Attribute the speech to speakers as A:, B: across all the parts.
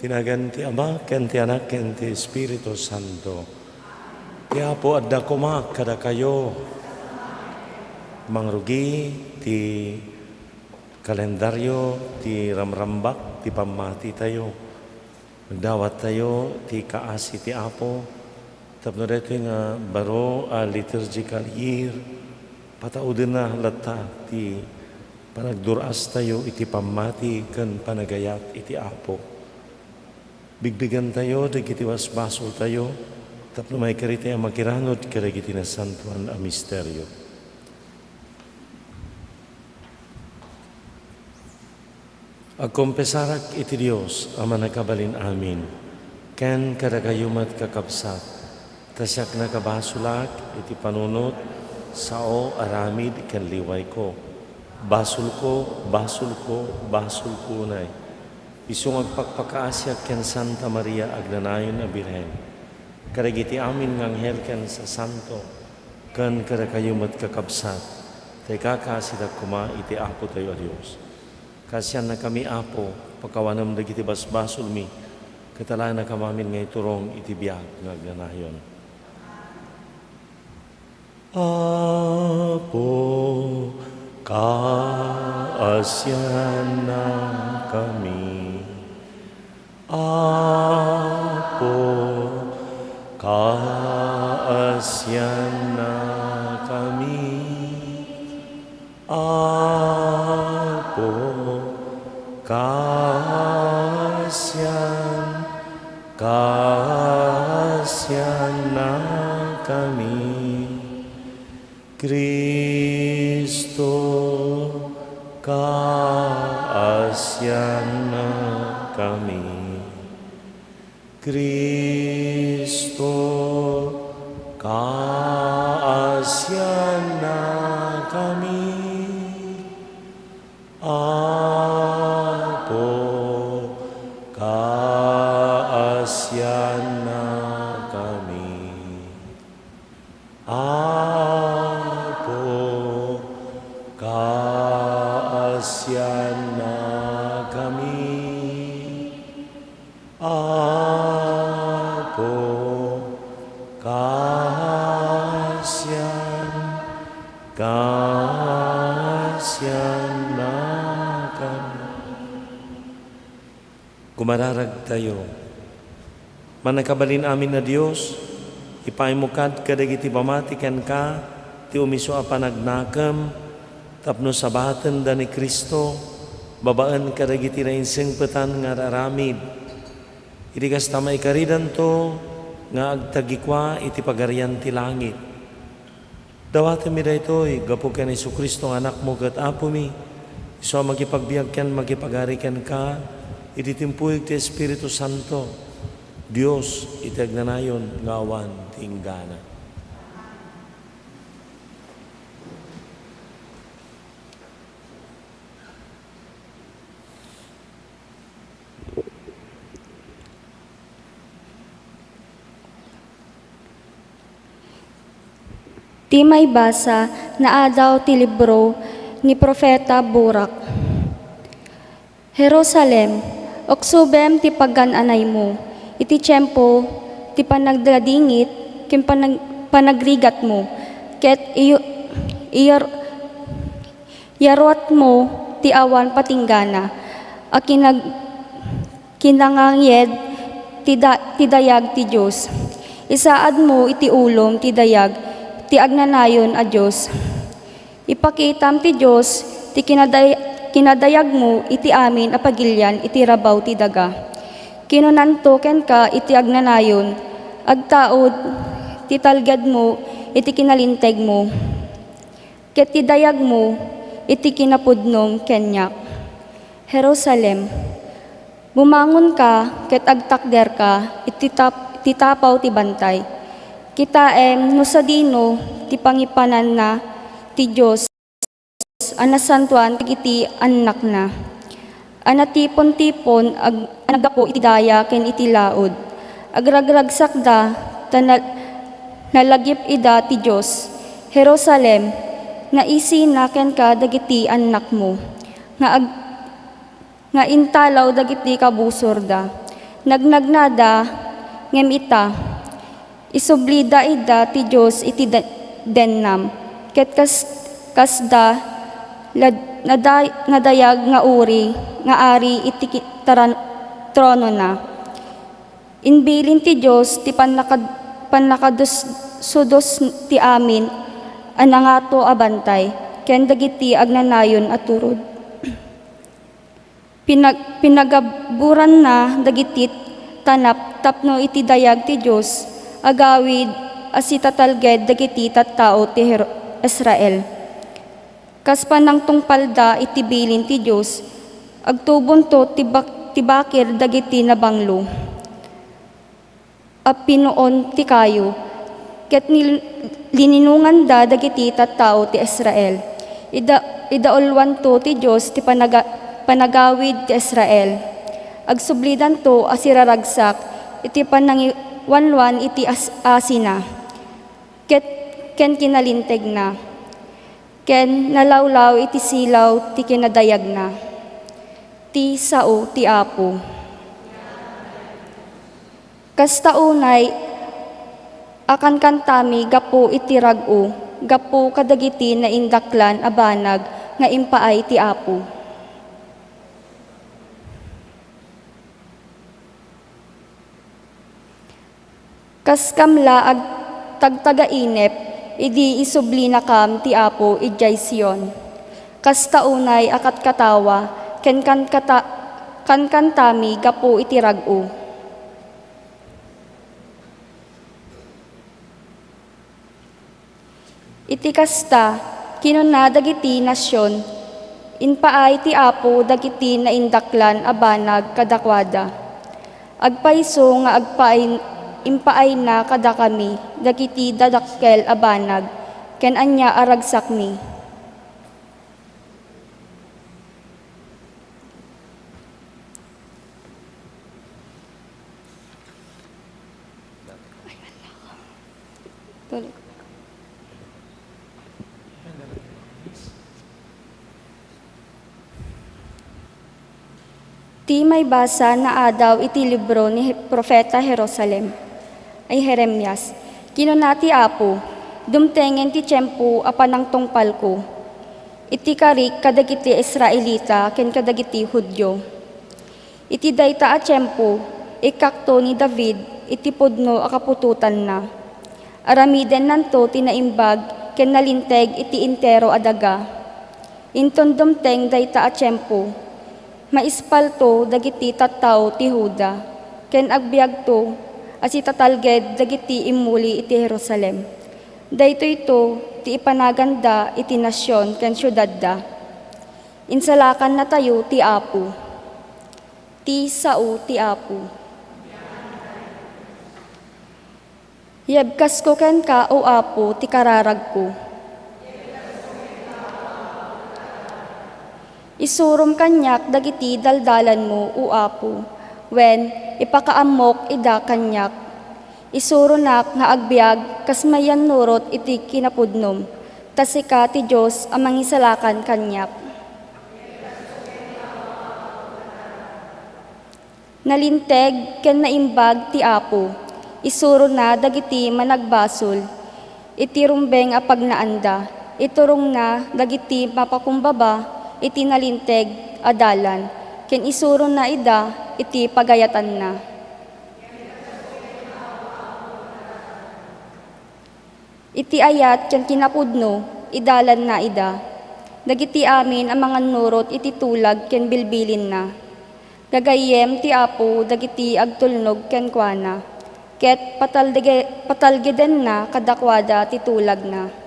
A: Tinagan ti Ama, ken ti Anak, ken ti Espiritu Santo. Ti Apo adda kuma kada kayo. Mangrugi ti kalendaryo, ti ramrambak, ti pamati tayo. Nagdawat tayo, ti kaasi ti Apo. Tapno dito nga baro a liturgical year. Pataudin na halata ti panagduras tayo iti pamati ken panagayat iti Apo. Bigbigan tayo, dagiti wasbasol tayo, tapno may karita ang makiranod, karagiti na santuan a misteryo. Agkompesarak iti Diyos, ama nakabalin amin, ken kadagayumat kakabsat, tasyak nakabasulak iti panunot, sao aramid ken liway ko. Basul ko, basul ko, basul ko unay. Isong agpagpakaasya ken Santa Maria agnanayon a Birhen. Karagiti amin ng anghel ken sa santo, ken kadagayumat kakabsat, tay kakasida kuma iti Apo tayo a Diyos. Kasyan na kami Apo, pagkawanam dagiti basbasol mi, katalaan na kamamin ngay turong iti biag ng agnanayon. Apo, kaasyan na kami. Apo, kaasyan na kami. Apo, kaasyan na kami. Kristo, kaasyan na kami. Kristo, kaasyan na kami. Apo, kaasyan na kami. Apo, kaasyan na kami. Apo, kaasyan na kami. Kumararag tayo. Manakabalin amin na Diyos, ipaimukad kadagiti pamatikan ka, ti umiso a panagnakam, tapno sabaten da ni Kristo, babaan kadagiti na insengpetan nga raramid. Iti kasta maikaridan to, nga agtagikwa iti pagarian ti langit. Dawatan mi da ito'y, gapo ka ni Kristo anak mo kat apo mi, iso magipagbiag ken magipagarikan ka, iti timpuig ti Espiritu Santo, Diyos iti agnanayon ngawan ti inggana.
B: Ti may basa na adaw ti libro ni Propeta Burak. Jerusalem, oksubem ti paggananay mo, iti tiyempo ti panagdadingit ken panagrigat mo, ket yarot mo ti awan patinggana, a kinangangiyed ti dayag ti Diyos. Isaad mo iti ulom ti dayag ti agnanayon a Diyos. Ipakitam ti Diyos ti kinadayag mo iti amin a pagilyan iti rabaw ti daga. Kinunanto ken ka iti agnanayon, agtaod ti talgad mo iti kinalinteg mo. Ket ti dayag mo iti kinapudnom kenyak. Jerusalem, bumangon ka ket agtakder ka iti tapaw ti bantay. Kitaem no sa dino ti pangipanan na ti Diyos anasantuan iti anak na. Anatipon-tipon anagapo iti daya ken iti laod. Agragragsakda nalagip ida ti Diyos. Jerusalem, naisi na ken ka dagiti anak mo. nga intalaw dagiti kabusorda. Nagnagnada ngem ita, isublida ida ti Diyos iti dennam, ket kasda nadayag nga uri, nga ari iti trono na. Inbilin ti Diyos ti panlakados ti amin, anangato abantay, ken dagiti agnanayon at turod. Pinagaburan na dagiti tanap tapno iti dayag ti Diyos, agawid asitatalged dagiti tattao ti Israel. Kas panang tungpalda iti bilin ti Diyos, agtubon to tibakir dagiti nabanglo. Apinoon ti kayo, ket lininungan da dagiti tattao ti Israel. Idaulwan to ti Diyos ti panagawid ti Israel. Agsublidan to asiraragsak iti panangiwanwan iti asina. Ken kinalinteg na. Ken nalawlaw iti silaw ti kinadayag na. Ti sao ti Apo. Kastaunay akan kantami gapo iti rag-o, gapo kadagiti na indaklan abanag nga impaay ti Apo. Kas kamla ag tagtagainep, idi isubli na kam ti Apo ijay Sion. Kas taunay akat katawa, ken kantami gapo iti rag-o. Iti kasta, kinuna dagiti nasyon, inpaay ti Apo dagiti na indaklan abanag kadakwada. Agpaiso nga impaay na kada kami, dagiti dadakkel abanag, ken anya aragsak mi. Ti may basa na adaw iti libro ni Propeta Jerusalem ay Jeremias. Kinunati Apo, dumtengen ti tiyempo apanang tungpal ko. Iti karik kadagiti Israelita ken kadagiti Hudyo. Iti dayta a tiyempo, ikakto ni David iti pudno akapututan na. Aramiden nanto tinaimbag ken nalinteg iti intero adaga. Inton dumteng dayta a tiyempo, maispalto dagiti tattao ti Huda, ken agbiag to as itatalged dagiti imuli iti Jerusalem. Dayto ito ti ipanaganda iti nasyon ken syudad da. Insalakan na tayo ti Apo. Ti sao ti Apo. Yebkas ko ken ka o Apo ti kararag ko. Isurum kanyak dagiti daldalan mo, o Apo, wen ipakaamok ida kanyak. Isurunak nga agbiag kasmayan nurot iti kinapudnom, tasika ti Diyos amang isalakan kanyak. Nalinteg ken naimbag ti Apo, isuro na dagiti managbasol, iti rumbeng apag naanda, iturong na dagiti mapakumbaba, iti nalinteg adalan, ken isuro na ida, iti pagayatan na. Iti ayat ken kinapudno, idalan na ida. Dagiti amin ang mga nurot iti tulag ken bilbilin na. Gagayem ti Apo dagiti agtulnog ken kuana, ket patalgeden na kadakwada ti tulag na.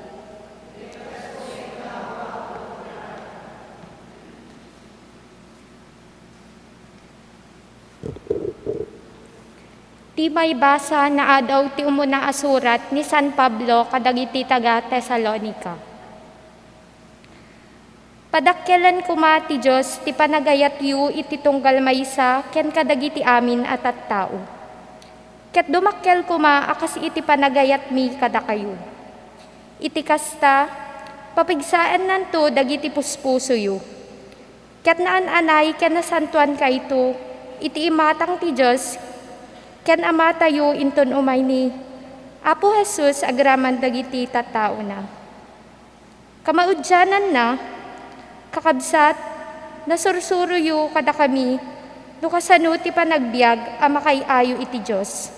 C: Ti may basa na adaw ti umuna asurat ni San Pablo kadagiti taga Tesalonica. Padakkelan kuma ti Diyos ti panagayat yu iti tunggal maysa ken kadagiti amin at tattao. Ket dumakkel kuma akas iti panagayat mi kada kayo. Iti kasta, papigsaan nanto dagiti puspuso yu. Ket naan-anay ken nasantuan kayto, iti imatang ti Diyos, ken ama tayo inton umay ni Apo Jesus agraman dagiti tattao na. Kamaudyanan na, kakabsat, nasursuruyo kada kami, no kasano ti panagbiag ama kay ayo iti Diyos.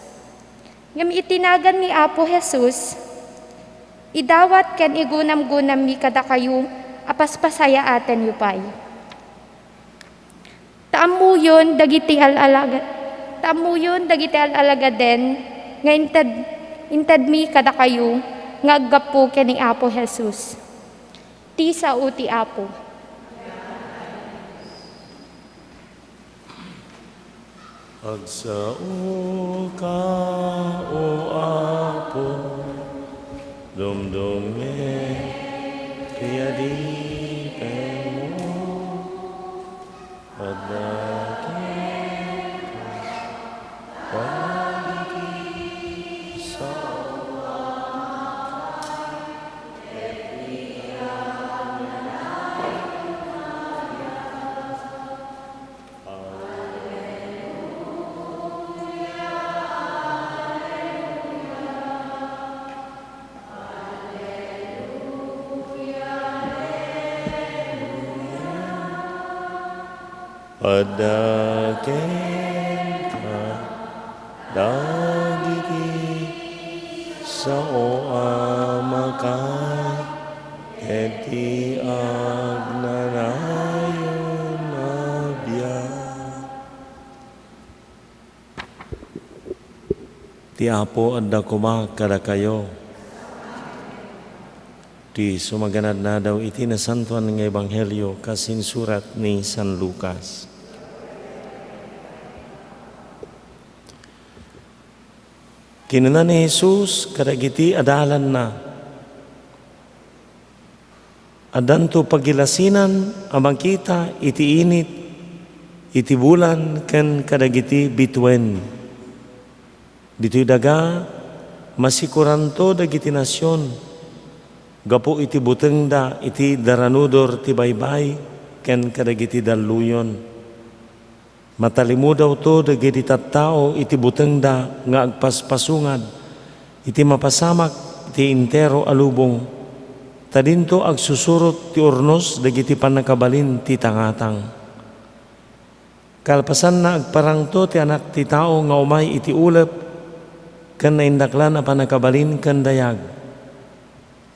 C: Ngam itinagan ni Apo Jesus, idawat ken igunam-gunam mi kada kayo, apaspasaya aten yupay. Taamuyon dagiti alalaga den, nga inted mi kada kayo, nga aggapu ken ni Apo Jesus. Ti sao ti Apo.
A: Agsao ka, o Apo, dumdume, kayadipen mo, padagin ka, pagiti sa Padaken ka dagiti sao ama ka eti agnanayon na biyak. Ti Apo adda kuma kada kayo. Di sumaganad na daw iti nasantuan ng Ebanghelyo kasinsurat ni San Lucas. Kinuna ni Jesus kadagiti adalan na. Adanto pagilasinan amang kita iti init, iti bulan ken kadagiti bitwen. Dito'y daga masikuranto dagiti nasyon. Gapo iti buteng da iti daranudor ti baybay ken kadagiti daluyon. Matalimu daw to dagiti tattao iti buteng da nga agpaspasungad iti mapasamak iti intero alubong. Tadinto agsusurot ti urnos dagiti panakabalin ti tangatang. Kalpasan na agparang to ti anak ti tao nga umay iti ulep ken naindaklan a panakabalin ken dayag.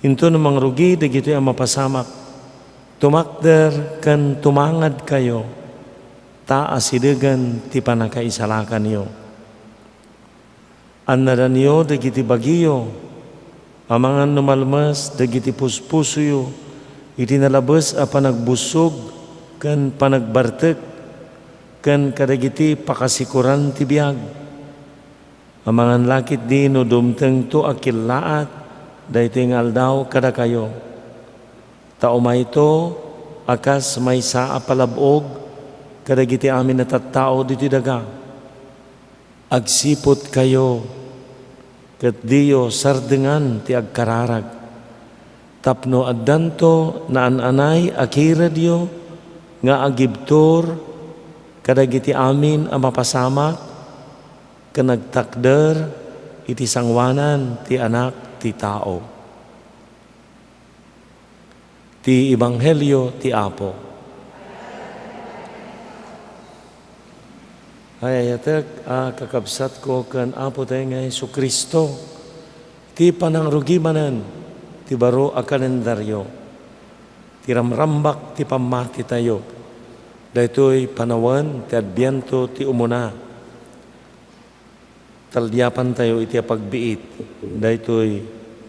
A: Into namang rugi dagiti ang mapasamak. Tumakder ken tumangad kayo. Taasidegan ti panakaisalakan niyo. Annadan niyo dagiti bagiyo. Amangan numalmas dagiti puspusuyo. Iti nalabes a panagbusog ken panagbartek ken kadagiti pakasikuran ti biag. Amangan lakit di no dumteng to akilaat daytoy nga aldaw kada kayo. Taumay to akas may saa palabog kadagiti amin na tattao diti daga. Agsipot kayo ket diyo sardengan ti agkararag. Tapno addanto naan-anay akira diyo nga agibtor kadagiti amin a mapasamak ken nagtakder iti sangwanan ti anak ti tao. Ti Ebanghelyo ti Apo. Ay ayatek kakabsat ko ken Apo tayo nga Jesucristo. Ti panangrugimanen ti baro a kalendaryo. Ti ramrambak ti pamati tayo. Daytoy panawan ti Adbiento ti umuna. Talyapan tayo iti pagbiit. Daytoy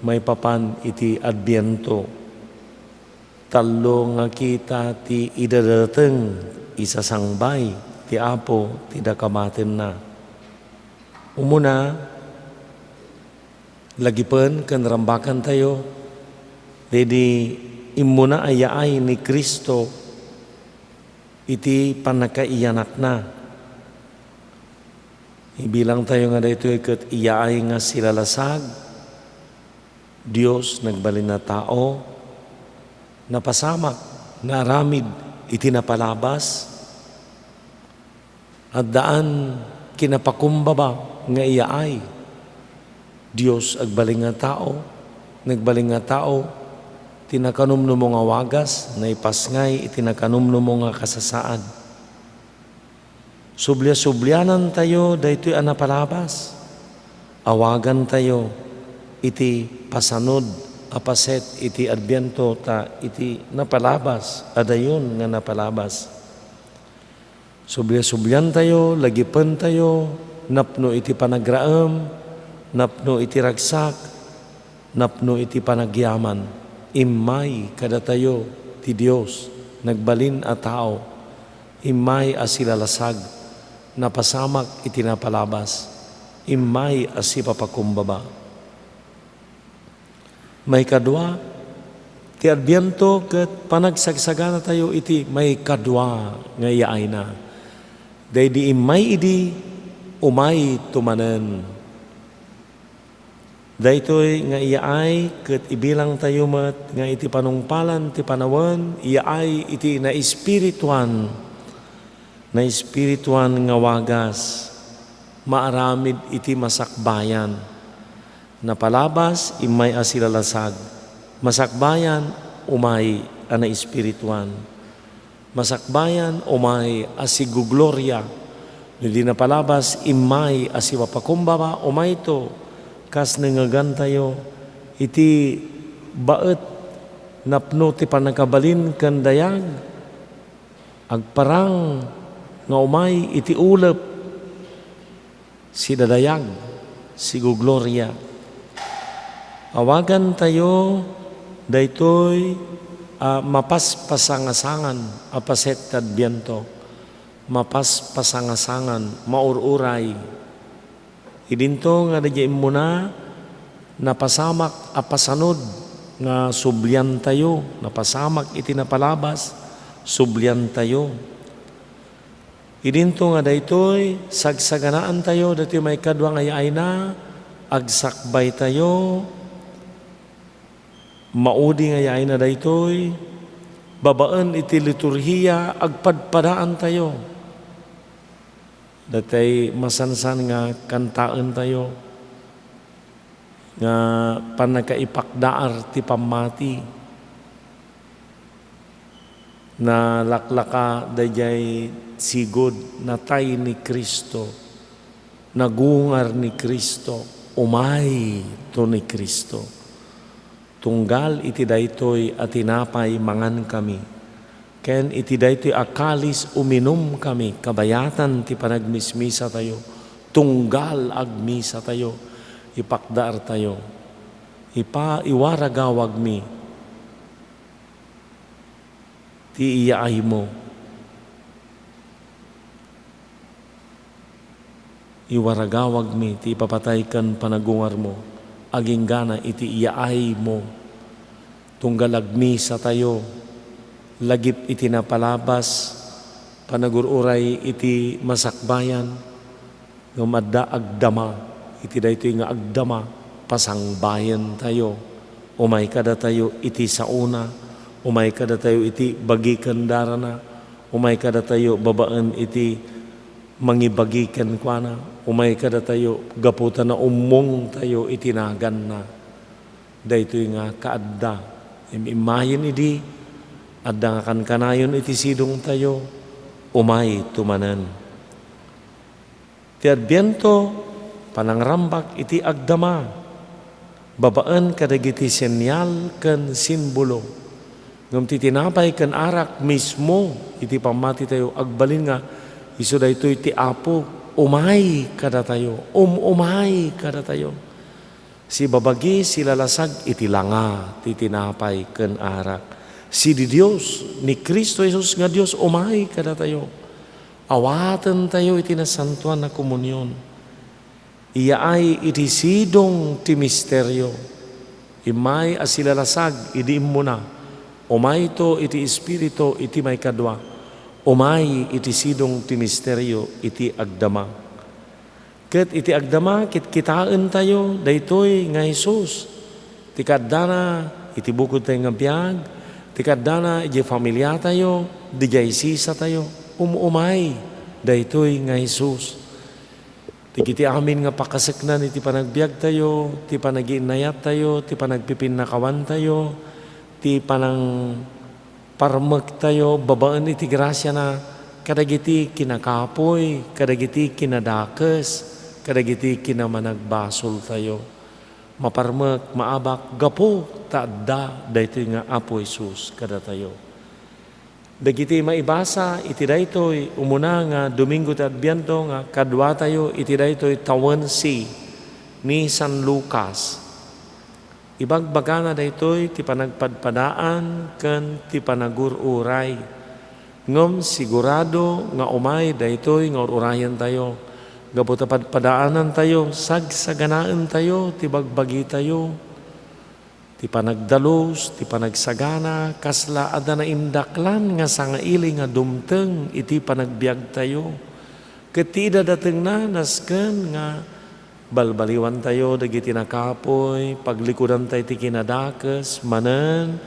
A: may papan iti Adbiento. Talo nga kita ti idadateng isasangbay ti Apo ti dakamaten na. Umuna lagipen ken rambakan tayo dedi immuna ayaay ni Kristo iti panakaiyanak na. Ibilang tayo nga daytoy ket iyaay nga silalasag Dios nagbalin na tao napasamak na aramid iti napalabas, at daan kinapakumbaba nga iya ay Dios agbaling nga tao, nagbaling nga tao, tinakanumno mo nga wagas, na ipasngay itinakanumno mo nga kasasaan. Sublya-sublyanan tayo, daytoy ang napalabas. Awagan tayo, iti pasanod, apaset, iti adbyento, ta iti napalabas, adayon nga napalabas. Sublya-subyan tayo, lagipan tayo, napno iti panagraam, napno iti ragsak, napno iti panagyaman. Imay kada tayo ti Dios, nagbalin a tao, imay a silalasag, napasamak iti napalabas, imay a sipapakumbaba. May kadwa, ti adbyento ket panagsagsagana tayo iti may kadwa nga yaay na. Dahil di imay idi, umay tumanen. Daytoy nga iyaay ket ibilang tayo met nga iti panungpalan ti panawen, iyaay iti na espirituan nga wagas, maaramid iti masakbayan. Napalabas, imay asilalasag. Masakbayan, umay ana espirituan. Masakbayan, umay asigugloria. Hindi napalabas, imay asiwapakumbaba, umay to. Kas nangagan tayo, iti baet napno ti panakabalin kan dayag, agparang nga umay iti ulep, si dadayag, si gugloria. Awagan tayo, daytoy mapaspasangasangan, apaset tadbyento, mapaspasangasangan, maururay. Idinto nga dadyain mo na napasamak apasanod nga sublyan tayo, napasamak iti napalabas, sublyan tayo. Idinto nga daytoy sagsaganaan tayo, dati may kadwa nga yaay na, agsakbay tayo, maudi nga yaay na daytoy, babaan iti liturhiya, agpadpadaan tayo. Datay masansan nga kantaan tayo nga panakaipakdaar ti pamati na laklaka dayjay sigod natay ni Kristo, nagungar ni Kristo, umay to ni Kristo. Tunggal iti daytoy at tinapay mangan kami. Ken iti daytoy akalis uminom kami, kabayatan ti panagmismisa tayo, tunggal agmisa tayo, ipakdaar tayo, iwaragawag mi, ti iyaay mo, iwaragawag mi, ti ipapatay kan panagungar mo, aging gana iti iyaay mo, tunggal agmisa tayo, lagip iti napalabas, panagururay iti masakbayan, nga madda agdama, iti daytoy nga agdama, pasangbayan tayo, umay kada tayo iti sauna, umay kada tayo iti bagikan darana, umay kada tayo babaan iti mangibagikan kuana, umay kada tayo gaputan na umong tayo itinagan na, daytoy nga kaadda, imayin idi, adda nga kankanayon iti sidong tayo, umay tumanan. Ti adbyento, panangrambak iti agdama, babaan kadagiti senyal ken simbolo. Ngam ti tinapay ken arak mismo, iti pamati tayo, agbalin nga, iso daytoy ti Apo, umay kada tayo, umay kada tayo. Si babagi, si lalasag, iti langa, ti tinapay ken arak. Si di Dios, ni Kristo Jesus nga Dios, umay kada tayo. Awatan tayo iti nasantuan na komunyon. Iya ay iti sidong ti misteryo. Imay asilalasag, idi mo na. Umay to iti espiritu, iti may kadwa. Umay iti sidong ti misteryo, iti agdama. Ket iti agdama, kitaan tayo, daytoy nga Jesus. Ti kaddana, iti bukod tayo nga biyag, Ti kadana iti familia tayo, di jay sisa tayo, umay, daytoy nga Jesus. Ti kiti amin nga pakasaknan iti panagbiag tayo, ti panaginayat tayo, ti panagpipinakawan tayo, ti panang parmek tayo, babaan iti grasya na kadagiti kinakapoy, kadagiti kinadakes, kadagiti kinamanagbasol tayo. Maparmek, maabak, gapo, taadda, daytoy nga Apo Jesus kada tayo. Dagiti maibasa, iti daytoy, umuna nga Domingo ti Adbiento nga kadwa tayo, iti daytoy Tawan C ni San Lucas. Ibagbaga nga daytoy ti panagpadpadaan ken ti panagururay. Ngem sigurado nga umay daytoy nga urayan tayo. Gabot padaanan tayo, sagsaganaan tayo, ti bagbagi tayo, ti panagdalos, ti panagsagana, kasla ada na indaklan nga sangaili nga dumteng, iti panagbiag tayo. Ket dadateng na nasken nga balbaliwan tayo, dagiti nakapoy, paglikudan tayo ti kinadakes, manen,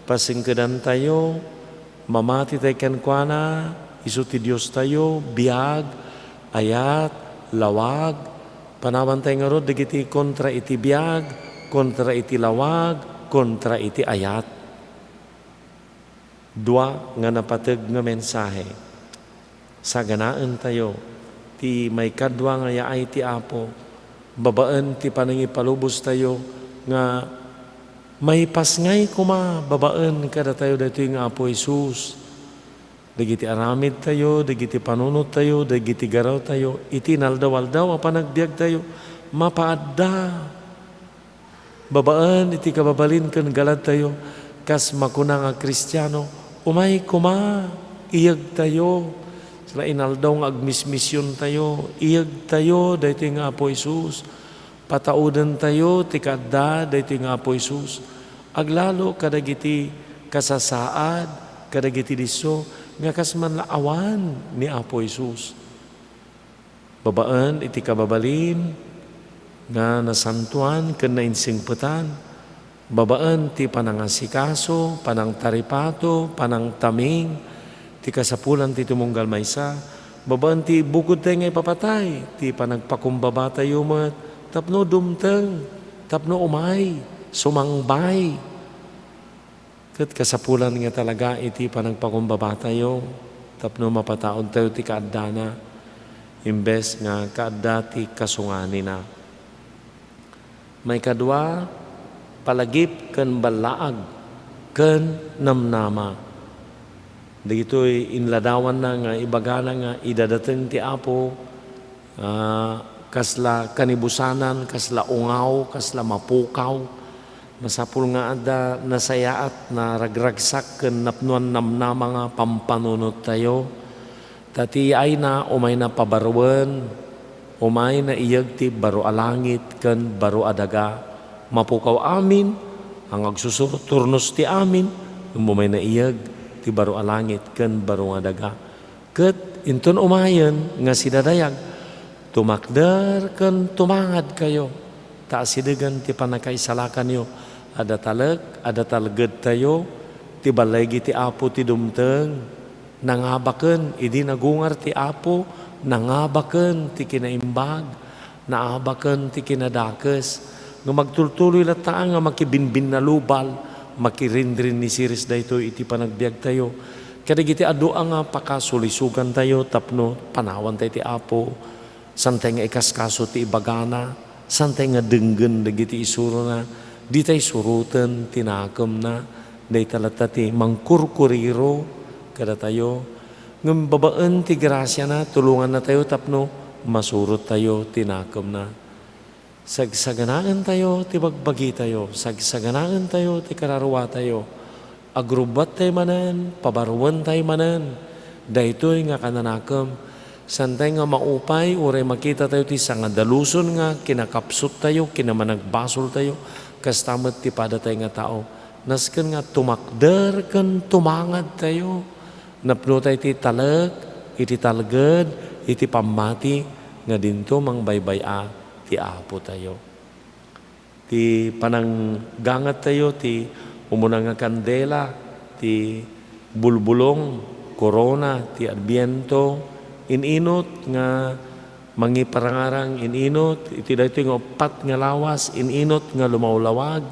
A: pasingkedan tayo, mamati tayo kenkwana, isu ti Dios tayo, biag, ayat, lawag, panawan tayo nga ro, dagiti kontra iti biag, kontra iti lawag, kontra iti ayat. Dua nga napateg nga mensahe. Saganaan tayo, ti may kadwa nga yaay ti Apo, babaan ti panangipalubos tayo, nga may pasngay kuma, babaan kada tayo dito yung Apo Jesus. Dagiti aramid tayo, dagiti panunot tayo, dagiti garaw tayo, iti naldaw-aldaw, panagbiag tayo, mapaadda. Babaan, iti kababalin ken galad tayo, kas makuna nga Kristiyano, umay kuma, iyag tayo. Sila inaldaw nga agmismisyon tayo, iyag tayo, dahito yung Apo Jesus. Pataudan tayo, tikadda, dahito yung Apo Jesus. Aglalo, kadagiti kasasaad, kadagiti diso, nga kasman laawan ni Apo Jesus. Babaan iti kababalin nga nasantuan ken nainsingpetan. Babaan ti panangasikaso, panangtaripato, panangtaming, ti kasapulan ti tumunggal maysa. Babaan ti bukod tayo nga ipapatay, ti panagpakumbaba tayo met, tapno dumteng, tapno umay, sumangbay. Ket kasapulan nga talaga iti panagpakumbaba tayo, tapno mapataod tayo ti kaadana, imbes nga kaadda ti kasungani na. May kadwa, palagip ken balaag ken namnama. Dagitoy inladawan na nga ibagana nga idadateng ti Apo, kasla kanibusanan, kasla ungaw, kasla mapukaw. Masapul nga ada nasayaat na ragragsak ken napnuan namnama nga pampanunot tayo. Tati ay na umay na pabaruan, umay na iyag ti baro alangit ken baro adaga. Mapukaw amin, ang agsusurot turnos ti amin, umay na iyag ti baro alangit ken baro adaga. Ket inton umayen nga sidadayag, tumakder ken tumangad kayo. Taasidegan ti panakaisalakan yo. Ada talag, ada talged tayo, ti balay ti Apo ti dumteng, nangabaken, idi nagungar ti Apo, nangabaken ti kinaimbag, naabaken ti kinadakes, nga magtultuloy lataan nga makibinbin na lubal, makirindrin ni siris dayto iti panagbiag tayo. Kadagiti adua nga pakasulisugan tayo, tapno panawan tayo ti Apo, santay nga ikaskaso ti ibagana, santay nga denggen dagiti isuro na, di tayo surutan, tinakam na, day talata ti mangkurkuriro, kada tayo, ngam babaan ti grasya na, tulungan na tayo tapno, masurot tayo, tinakam na. Sagsaganaan tayo, ti bagbagi tayo, sagsaganaan tayo, ti kararwa tayo, agrubat tayo manan, pabaruan tayo manan, daytoy nga kananakam, santay nga maupay, uray makita tayo ti sangadaluson nga, kinakapsot tayo, kinamanagbasol tayo, kastamat ti pada tayo nga tao. Nasken nga tumakder ken tumangad tayo. Napno tayo ti talag, iti talged, iti pamati, nga dinto mangbaybaya ti Apo tayo. Ti pananggangat tayo, ti umuna nga kandela, ti bulbulong, corona, ti adbiento, ininot nga mangiparangarang, ininot, iti daytoy nga upat nga lawas, ininot nga lumawlawag,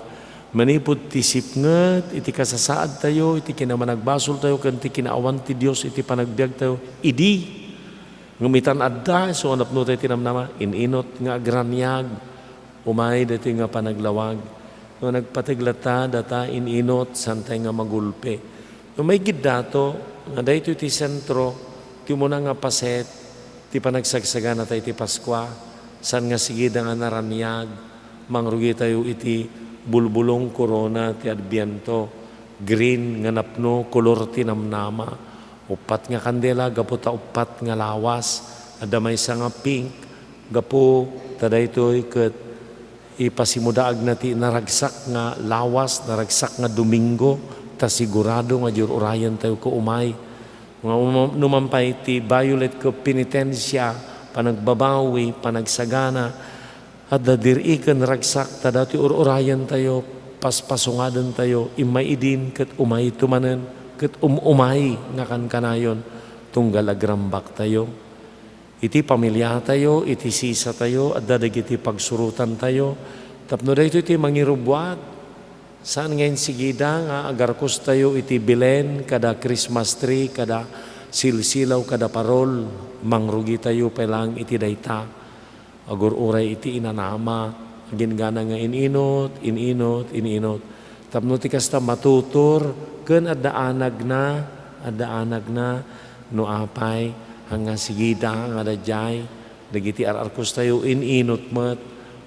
A: manipod ti sipnget, iti kasasaad tayo, iti kinamanagbasol tayo, kan ti kinaawan ti Diyos, iti panagbiag tayo, idi, ngumitan adda, so anapno tayo tinamnama, ininot nga agranyag, umay dito nga panaglawag, no nagpatiglata, data ininot, santay nga magulpe. No may giddato, nga dito iti sentro, ti muna nga paset, ti panagsagsaga na tayo iti Paskwa, san nga sigida nga naranyag, mangrugi tayo iti bulbulong corona, ti adbiento, green nga napno, kolor ti namnama, upat nga kandela, gapo ta upat nga lawas, adamay sa nga pink, gapo taday to'y ket ipasimudaag na ti naragsak nga lawas, naragsak nga Domingo, ta sigurado nga jur urayan tayo ko umay. Nga numampay ti violet ko penitensya, panagbabawi, panagsagana, at dadiri ken ragsak, ta dati urayan tayo, paspasungadan tayo, imay idin ket umay tumanen, ket umay nga kanayon tunggal agrambak tayo. Iti pamilya tayo, iti sisa tayo, at dadag iti pagsurutan tayo. Tapno dahito iti mangirubwat. Saan ngayon sigida nga agarkos tayo iti bilen, kada Christmas tree, kada silsilaw, kada parol, mangrugi tayo pelang iti dayta. Agur-uray iti inanama, gingana nga ininot. Tapno ti kasta matutur, ken addaanag na, no apay, hanga sigida nga dayjay, dagiti ararkos tayo ininot met,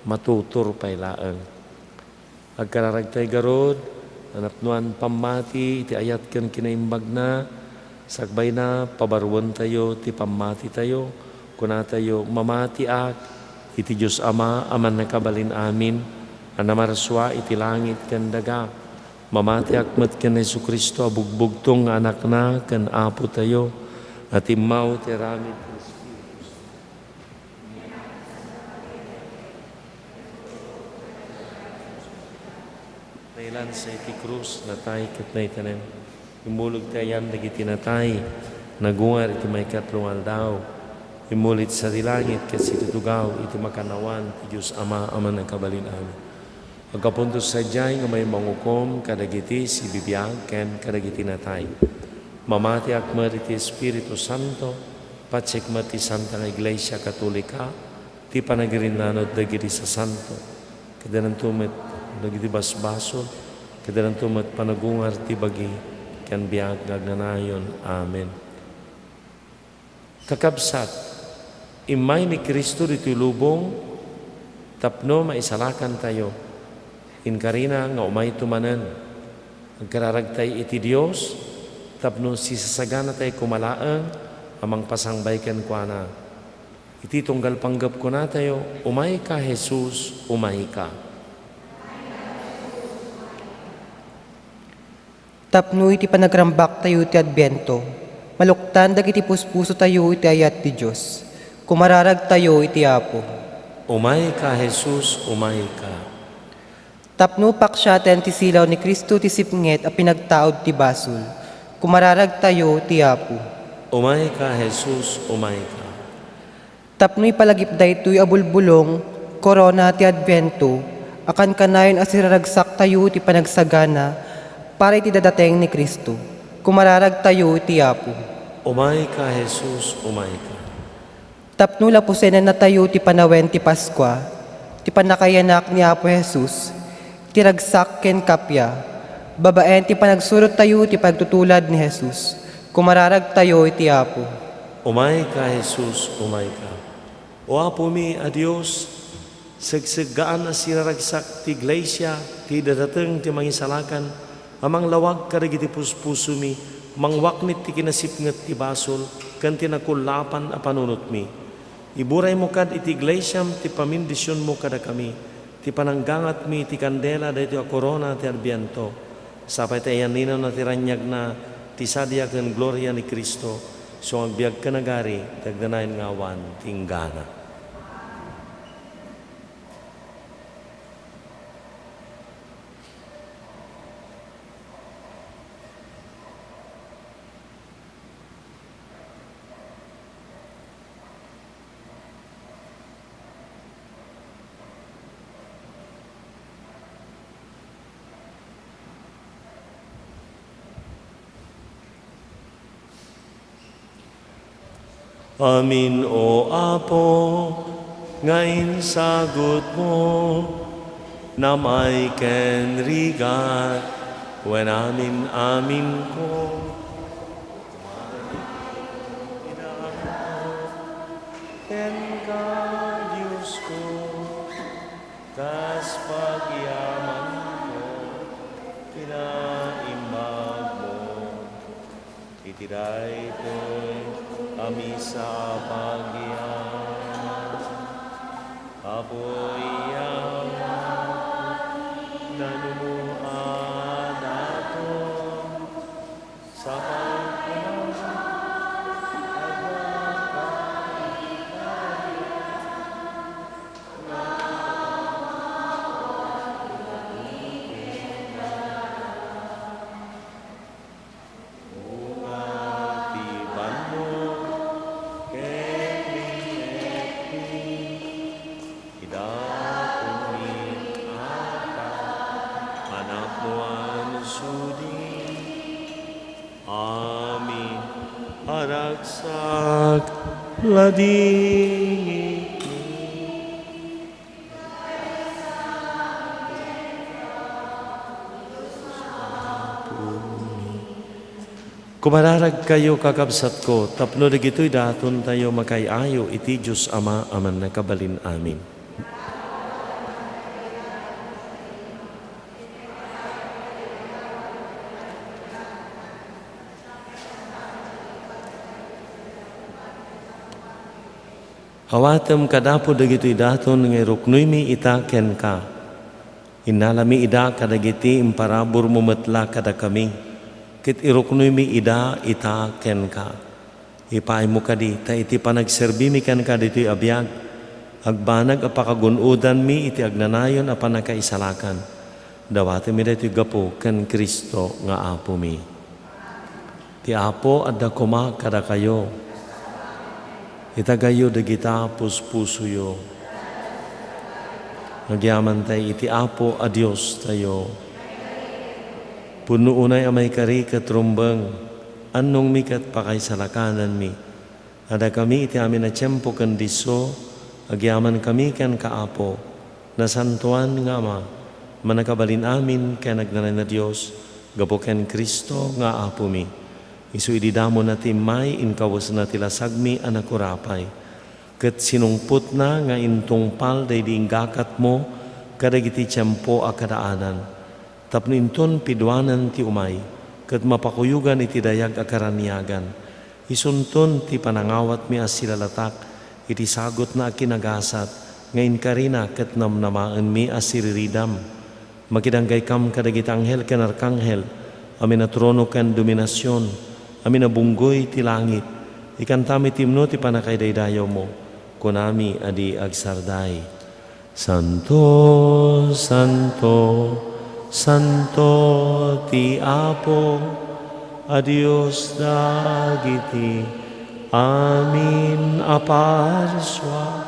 A: matutur pay laeng. Agkararag tayo garod, anapnuan pamati, iti ayat ken kinaimbag na, sagbay na, pabaruan tayo, ti pamati tayo, kuna tayo mamati iti Diyos Ama, aman nakabalin amin, anamarswa iti langit ken daga, mamati akmet ken Jesu-Kristo, abugbugtong nga anak na, ken apo tayo, at imaw ti ramid ken Espiritu. Nailan sa iti krus, natay ket naitanem, imulog tayan dagiti natay, nagungar iti may katlong aldaw, imulit sa dilangit ket situtugaw, iti makanawan, ti Diyos Ama, aman nakabalin amin. Pagkapuntos sa diyay nga may mangukom, kadagiti si bibiyag, ken kadagiti natay. Mamati akmer iti Espiritu Santo, patsik mati Santa nga Iglesia Katolika, ti panagirinanod dagiti sa Santo, kadanan tumet dagiti basbasol, kadanan tumet panagungar ti bagi, ken biag gagnanayon. Amen. Kakabsat, imay ni Kristo dito'y lubong, tapno maisalakan tayo, inkarina nga umay tumanen, agkararagtay iti Dios, tapno sisasagana tayo kumalaang, amang pasangbay ken kuana. Iti tunggal panggap ko na tayo, umay ka Jesus, umay ka.
D: Tapno iti panagrambak tayo iti adbento, maluktan dagiti puspuso tayo iti ayat ti Diyos, kumararag tayo iti Apo.
A: Umay ka Jesus, umay ka.
D: Tapno paksyaten ti silaw ni Kristo ti sipnget a pinagtaod ti basol, kumararag tayo ti Apo.
A: Umay ka Jesus, umay ka.
D: Tapno ipalagip daytoy abulbulong, korona ti adbento, akan kanayon asiraragsak tayo ti panagsagana, para iti dadateng ni Kristo, kumararag tayo ti Apo.
A: Umay ka Jesus, umay ka.
D: Tapno lapusenan na tayo ti panawen ti Paskwa, ti panakayanak ni Apo Jesus, ti ragsak ken kapya, babaen ti panagsurot tayo ti pagtutulad ni Jesus, kumararag tayo iti Apo.
A: Umay ka Jesus, umay ka. O Apo mi, adios, sagsagaan na sinaragsak ti iglesia, ti dadateng ti mangisalakan, amang lawag karagiti puspuso mi, mangwaknit ti kinasipnget ti basol, kan tinakulapan a panunot mi. Iburay mo kad iti iglesyam, ti pamindisyon mo kada kami, ti pananggangat mi, ti kandela, dahito a korona, ti adbiento. Sapay tayan ninaw na ti ranyag na, ti sadya ken gloria ni Kristo, so agbiag ka nagari, dagdanayin ngawan, tinggana. Amin o Apo, ngayon sagot mo, na may kenrigat, when amin ko. Ken ka, Diyos ko, tas pagyaman ko, pinaimbag mo, itiray ko'y kami sa pagyaman. Apoy yaman, nanumuan nato, sa pagkakas Aragsak ladingit kumararag kayo kakabsat ko, tapno digito'y daton tayo makayayo, iti Diyos Ama, aman nakabalin amin. Hawatem kadapo dagito'y daton nga ruknoy mi ita ken ka. Inalami ida kadagiti imparabor mo matla kada kami. Kit iruknoy mi ida ita ken ka. Ipaay mo kadi, ta iti panagserbi mi ken ka dito'y abiyag. Agbanag apakagunudan mi iti agnanayon apanakaisalakan. Dawati mi dito'y gapo ken Kristo nga Apo mi. Ti Apo adda kuma kada kayo. Itagayo dagita puspusuyo. Nagyaman tayo iti Apo a Diyos tayo. Puno unay amay kari katrumbang, anong mi kat pakay salakanan mi. Ada kami iti amin na tiyempo kandiso, agyaman kami kan kaapo, na santuan nga ama, manakabalin amin kaya nagnanay na Diyos, gapo ken Kristo nga Apo mi. Isu ididamo na timay, inkawas na tilasagmi anakurapay. Kat sinungput na nga intungpal day diinggakat mo, kadagiti tiyempo a kadaanan. Tapno inton pidwanan ti umay, kat mapakuyugan iti dayag a karaniagan. Isunton ti panangawat mi as silalatak, iti sagot na kinagasat, ngayon karina kat namnamaan mi as siriridam. Makidanggay kam kadagiti anghel ken arkanghel, amin na trono ken dominasyon, amin na bunggoy ti langit, ikantami timno ti panakaydaydayaw mo, kunami adi agsarday. Santo, Santo, Santo ti Apo, a Dios dagiti, amin aparswa,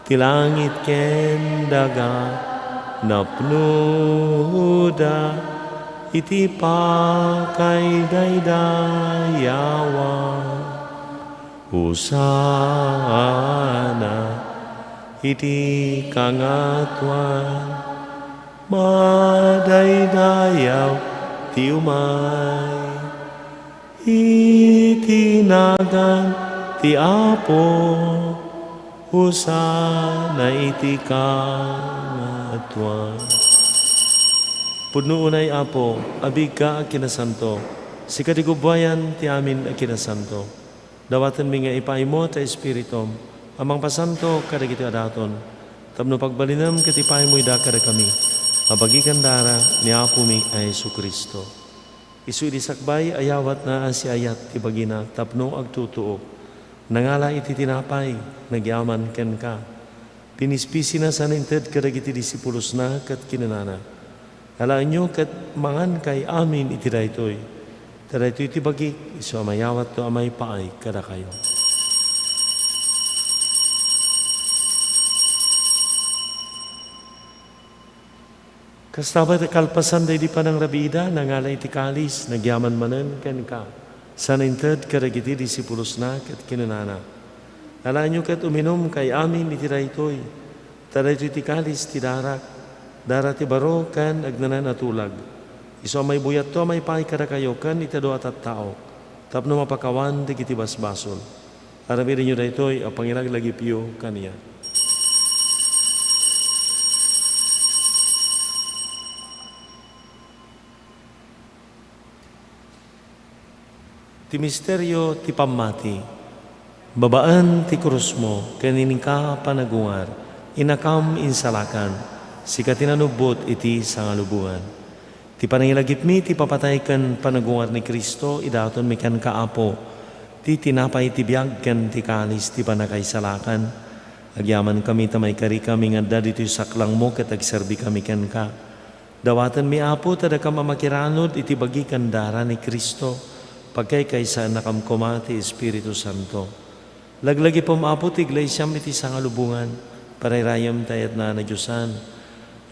A: ti langit ken daga, napnuda, iti pakay daydayawa. Husana iti kangatuan, madaydayaw ti umay. Itinagan ti Apo, husana iti kangatuan. Puno unay Apo, abig ka a kinasanto, si kadigubwayan ti amin a kinasanto. Dawatan mi nga ipaimo ta Espiritom, amang pasanto kadagiti adaton, tapno pagbalinam katipay mo ida kada kami, abagikan dara ni Apo mi ay Jesu Kristo. Isu disakbay ayawat na si ayat ti bagina, tapno agtutuo, nangala iti tinapay, nagyaman ken ka. Pinispisi na sa ninted kadagiti disipulos na kat kinanana. Halaan nyo kat mangan kay amin iti daytoy. Daytoy iti bagik, iso amayawat to amay paay kada kayo. Kastabat kalpasan day di panang rabida, nangala iti kalis, nagyaman manen ken ka. Sa ninted kadagiti disipulos na kat kinanana. Halaan nyo kat uminom kay amin iti daytoy. Tadaytoy ti kalis ti darak. Dara ti baro kan agnanan atulag. Iso may buyat to may pay kada kayo kan itado at tao. Tapno mapakawan di kiti basbasol. Aramirin nyo daytoy ang pangilaglagi piyo kaniya. Ti misteryo ti pamati, babaan ti krus mo, kanining ka panagungar, inakam insalakan, si katinanubot iti sangalubuan. Ti panangilagip mi, ti papatay kan panagungar ni Kristo, idaton mi kan kaapo, ti tinapay ti biyag kan ti kalis, ti panakaisalakan, agyaman kami tamay kari kami nga dito saklang mo, kat agserbi kami kan ka. Dawatan mi apo, tada ka mamakiranod, iti bagi kandara ni Kristo, pagkay kaysa nakamkoma ti Espiritu Santo. Laglagi pamapo ti iglesyam iti sangalubungan, parayrayam tayat na Diyosan.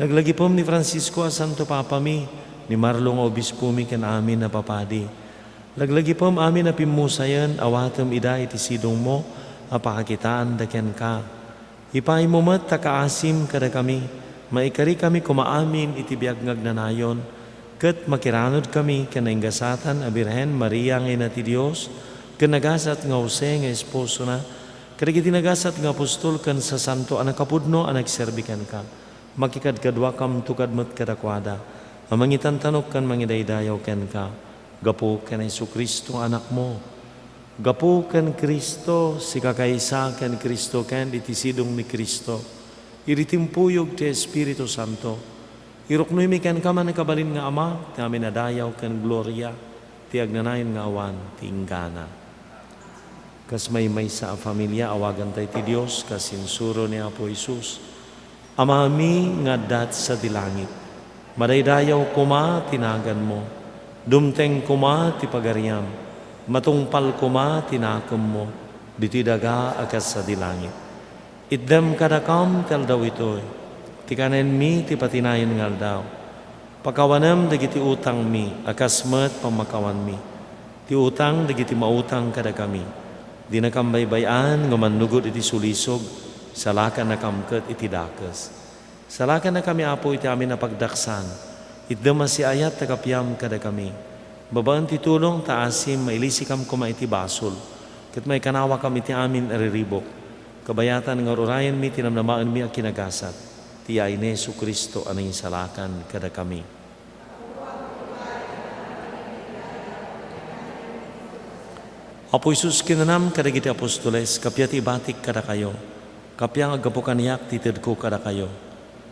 A: Laglagi pom ni Francisco a Santo Papa mi, ni Marlong Obispo mi ken amin na papadi. Laglagi pom amin na pimusayan, awatem ida iti sidong mo, apakakitaan da ken ka. Ipay mo mat takaasim kada kami, maikari kami kumaamin iti biag ngagnanayon, ket makiranod kami kanainggasatan a Birhen Maria nga ina ti Dios, ken nagasat nga Jose nga esposo na, kadagiti nagasat nga apostol ken sa santo a nakapudno a nagserbikan ka. Makikadkadwa kam tukad met kadakwada, a mangitantanok ken mangidaydayaw ken ka. Gapo ken Jesucristo anak mo. Gapo ken Kristo si kakaysa ken Kristo ken iti sidong ni Kristo. Iritimpuyog ti Espiritu Santo. Iruknoy mi ken kaman nakabalin nga Ama, ti amin nadayaw ken gloria, ti agnanayon nga awan, ti inggana. Kas may sa familia, awagan tay ti Dios, kas sinsuro ni Apo Jesus. Ama mi nga dat sa dilangit, madaydayaw kuma tinagan mo, dumteng kuma ti pagariam, matungpal kuma tinakam mo, diti daga akas sa dilangit. Iddem kadakam tel daw itoy, ti kanen mi ti patinayon ngal daw. Pakawanam dagiti utang mi, akasmet pamakawan mi. Ti utang dagiti mautang kada kami. Di nakambaybayan nga manugod iti sulisog, salakan na kamket iti dakes. Salakan na kami apo iti amin na pagdaksan. Itdama si ayat takapyam kada kami. Babaan ti tulong taasim mailisikam kuma iti basol. Ket may kanawa kami iti amin ariribok. Kabayatan nga rurayan mi tinamnamaan mi ang kinagasat. Tiyay ni Jesucristo anay salakan kada kami. Apo Jesus kinanam kada giti apostoles, kapya ti batik kada kayo. Kapya nga gapukan yak tited ko kada kayo.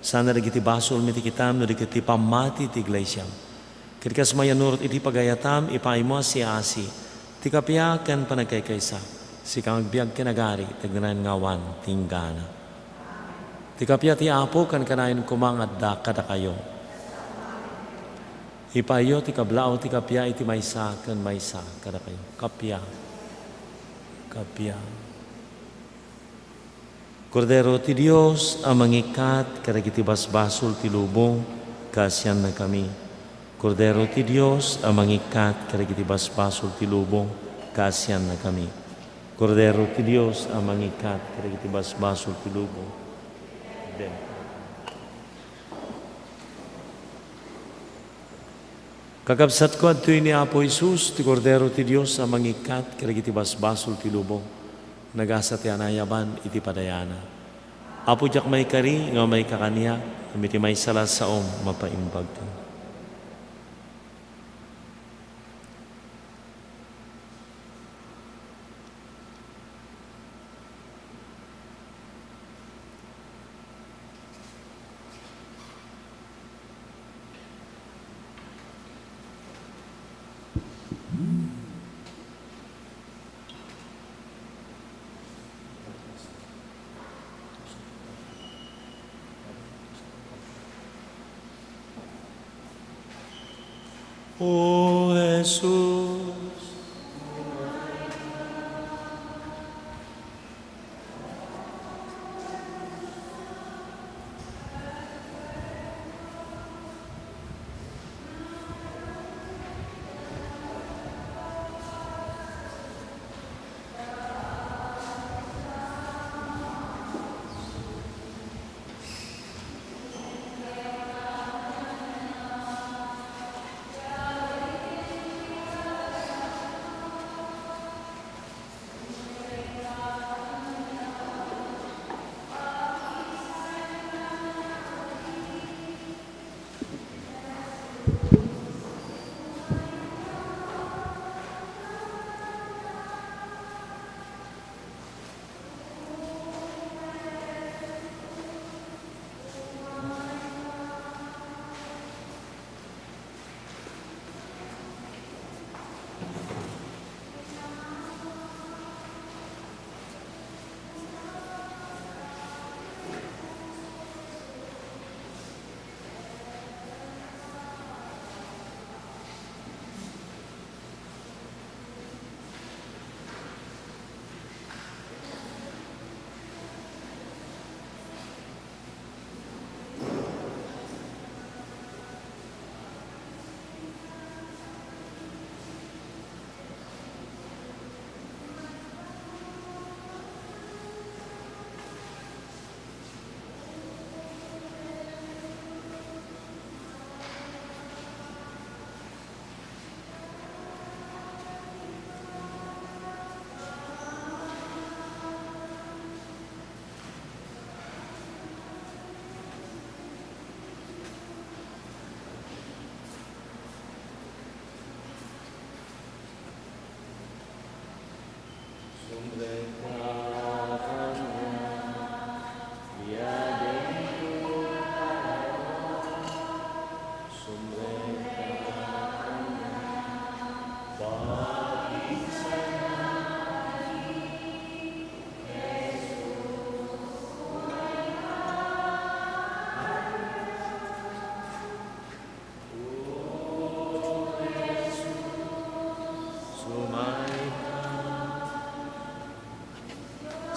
A: Sana dagiti basol mi ti kitam no dagiti pamati ti iglesia. Kirkas mayanurot iti pagayatam ipay mo si asi. Ti kapya ken panagkaykaysa. Si kang agbiag kinagari tagnanan ngawan tinggana. Ti kapya ti apo kan kanayon kumangad da kada kayo. Ipayo ti kablao ti kapya iti maysa kan maysa kada kayo. Kapya. Kapya. Kordero ti Dios ang mangikat kadagiti basbasol ti lubong kasyan na kami. Kordero ti Dios ang mangikat kadagiti basbasol ti lubong kasyan na kami. Kordero ti Dios ang mangikat kadagiti basbasol ti lubong. Kakabsat ko at ni Apo Jesus, ti Kordero ti Diyos ang mangikat, karagiti basbasol ti lubong, nagasa ti anayaban, iti padayana. Apo jak may kari, nga may kakaniya, amiti may salas sa mapaimbag ka. O Jesus,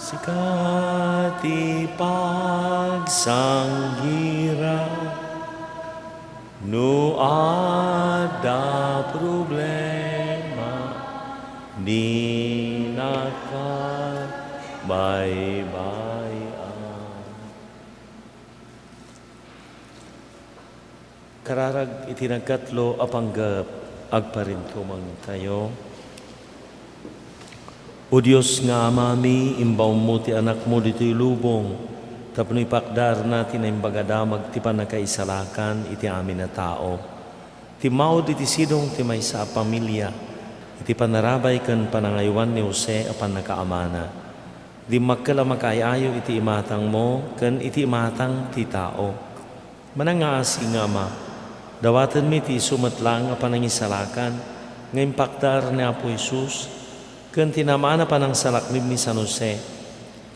A: sikati pagsanggira, no ada problema, di nakabay-bayan. Kararag itinagkatlo apanggap, agparintumang tayo. O Diyos nga amami, imbaw mo ti anak mo dito'y lubong, tapno ipakdar natin na imbagadamag ti panakaisalakan iti amin na tao. Ti maod iti sidong ti may sa pamilya, iti panarabay kan panangaywan ni Jose apan nakaamana. Di magkala makayayo iti imatang mo, kan iti imatang ti tao. Manangaasi nga ama, dawatan mi ti sumatlang apan nangisalakan, nga impakdar ni Apo Jesus, kan tinamana pa ng salaknib ni San Jose.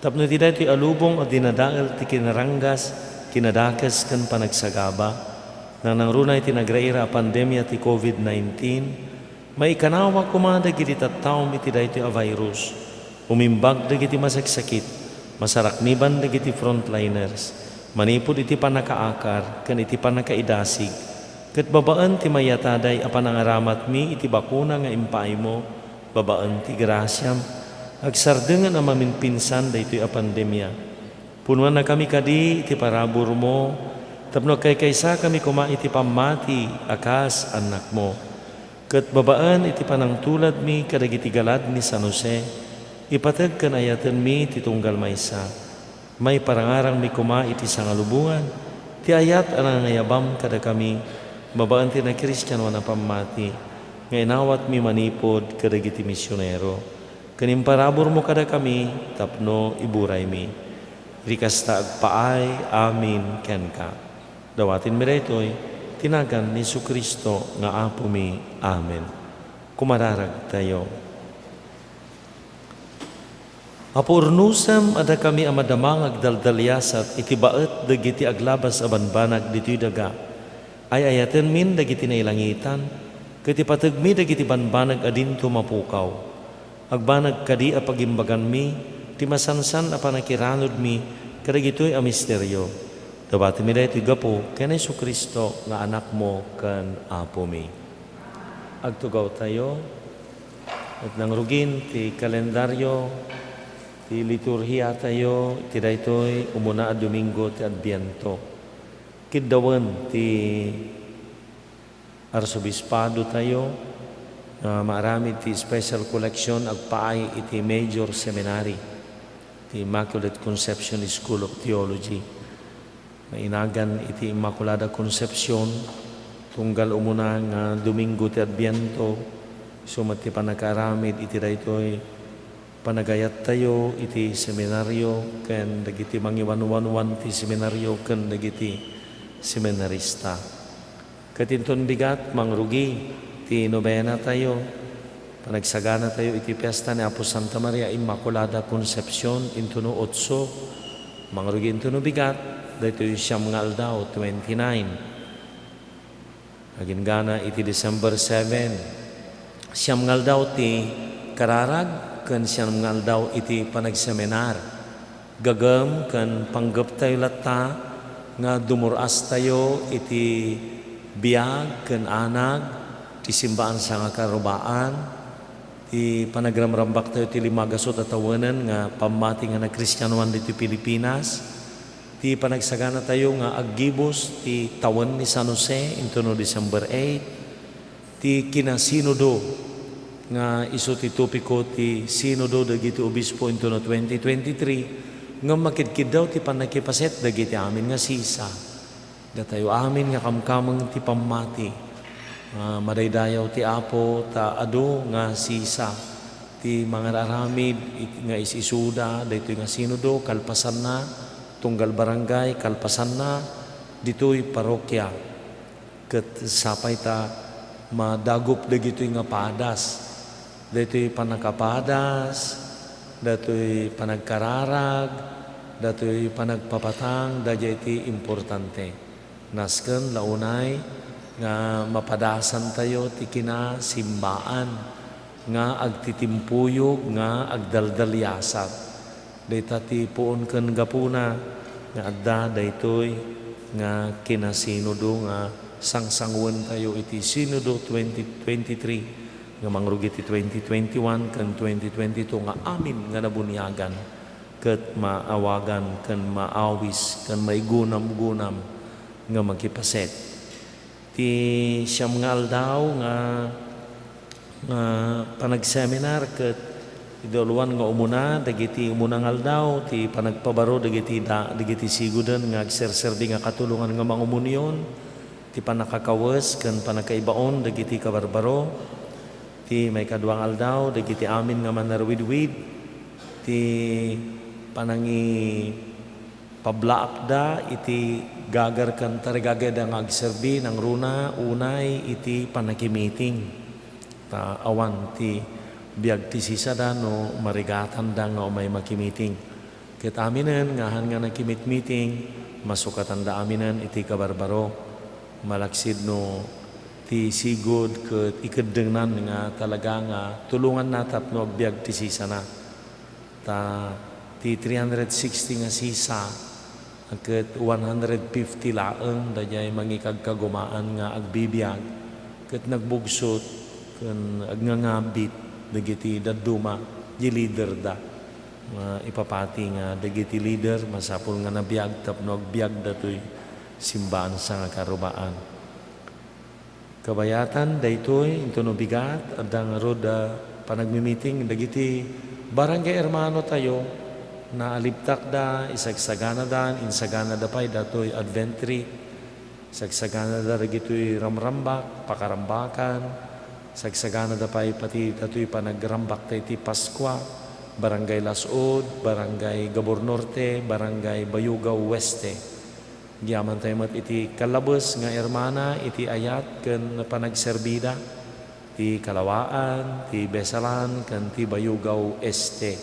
A: Tapno ti daytoy alubong at dinadaal ti kinaranggas, kinadakas kan panagsagaba. Nang nangrunay ti nagraira pandemya ti COVID-19, may ikanawa kumada giti tattawm iti daytoy a virus. Umimbag dagiti masagsakit, masarakniban dagiti frontliners, manipod iti panakaakar, kan iti panakaidasig. Ket babaan ti mayataday a panangaramat mi iti bakuna nga impay mo, babaan ti grasyam, agsardengan ang maminpinsan daytoy a pandemya. Punuan na kami kadi iti parabur mo, tapno kaysa kami kuma iti pamati akas anak mo. Ket babaan iti panangtulad mi kadagiti galad ni San Jose, ipateg kan ayatan mi ti tunggal maysa. May parangarang mi kuma iti sangalubungan, ti ayat anang ngayabam kada kami, babaan ti na Kristiyano na pamati, nga inawat mi manipod kadagiti misyonero. Kanim parabor mo kada kami, tapno iburay mi. Rikasta agpaay, amin, ken ka. Dawatin mi retoy, tinagan ni Jesucristo nga Apo mi, amen. Kumararag tayo. Apurnusam ada kami amadamang agdaldalyasat iti baet dagiti aglabas a banbanag ditoy daga. Ay ayaten min dagiti nailangitan, kiti patagmi dagiti banbanag adin tumapukaw. Agbanag kadi a pagimbagan mi, ti masansan a panakiranod mi, kadagitoy a misteryo. Dabati mi daytoy gapo, ken Jesucristo nga anak mo ken Apo mi. Agtugaw tayo, at nangrugin ti kalendaryo, ti liturhiya tayo, ti daytoy umuna a Domingo ti Adbiento. Kiddawen ti Arsobispado tayo, marami ti special collection agpaay iti Major Seminary, ti Immaculate Conception School of Theology. Mainagan iti Immaculada Conception, tunggal umuna nga Domingo ti Adbiento, sumat ti panakaramid iti daytoy panagayat tayo iti seminaryo, ken dagiti mangiwan-wanwan ti seminaryo, ken dagiti seminarista. Katinton bigat, mangrugi, ti nobena tayo, panagsagana tayo iti piyesta ni Apo Santa Maria Immaculada Concepcion, intuno 8, mangrugi intuno bigat, dito yung siyam nga aldaw, 29. Agingana iti December 7, siyam nga aldaw ti kararag, kan siyam nga aldaw iti panagseminar. Gagam, kan panggap tayo lata, nga dumuras tayo iti biyag ken anag ti simbaan sa nga karubaan, ti panagramrambak tayo ti limagasot at tawanan nga pamati nga na Kristyanuan dito Pilipinas, ti panagsagana tayo nga aggibos ti tawan ni San Jose intuno December 8, ti kinasinodo nga iso ti topiko ti sinodo dagiti obispo intuno 2023, nga makidkid daw ti panakipaset dagiti amin nga sisa. Datayo amin nga kamkamang ti pamati, madaydayaw ti Apo ta ado nga sisa, ti mga aramid nga isisuda, daytoy nga sinodo, kalpasan na, tunggal barangay, kalpasan na, ditoy parokya. Ket sapay ta madagop dagitoy nga padas, daytoy panakapadas, daytoy panagkararag, daytoy panagpapatang, daytoy importante. Nasken launay nga mapadasan tayo ti kinasimbaan nga agtitimpuyog nga agdaldalyasat. Dayta ti puon ken gapuna nga adda daytoy nga kinasinudo nga sangsangwen tayo iti Sinodo 2023 nga mangrugi ti 2021 ken 2022 nga amin nga nabunyagan ket maawagan ken maawis ken maigunam-gunam nga magkipaset. Ti siyam nga aldaw nga panagseminar ket idoluan nga umuna dagiti umunang aldaw ti panagpabaro dagiti sigudan nga agserserdi nga katulungan nga mangumunyon ti panakakawas ken panakaibaon dagiti kabarbaro ti may kaduang aldaw dagiti amin nga manarwidwid ti panangi pablaakda iti gagar ken tarigageda nga agserbi nang runa unay iti panakimiting ta awan ti biag ti sisada no marigatan da nga umay makimiting. Ket aminen ngahan nga nakimit-meeting masukatan da aminen iti kabarbaro malaksid no ti sigod ket ikeddengnan nga talaga nga tulungan natap no agbiag ti sisa na. Ta ti 360 nga sisa ket 150 laeng dayay mangikagkagumaan nga agbibiyag ket nagbugsot ken agnangabit dagiti daduma di leader da ipapati nga dagiti leader masapul nga nabiyag tapno agbiag datoy simbahan sa nga karubaan. Kabayatan daytoy into no bigat adang rod panagmi-meeting dagiti barangay hermano tayo na alibtak da isagsagana da insagana da pay datoy adventry sagsagana da dagitoy ramrambak pakarambakan sagsagana da pay pati datoy panagrambak tayo ti Paskwa, Barangay Lasod, Barangay Gabor Norte, Barangay Bayugaw Weste. Giyaman tayo mat iti kalabos nga hermana, iti ayat ken panagserbida, ti Kalawaan, ti Besalan, ken ti Bayugaw Este.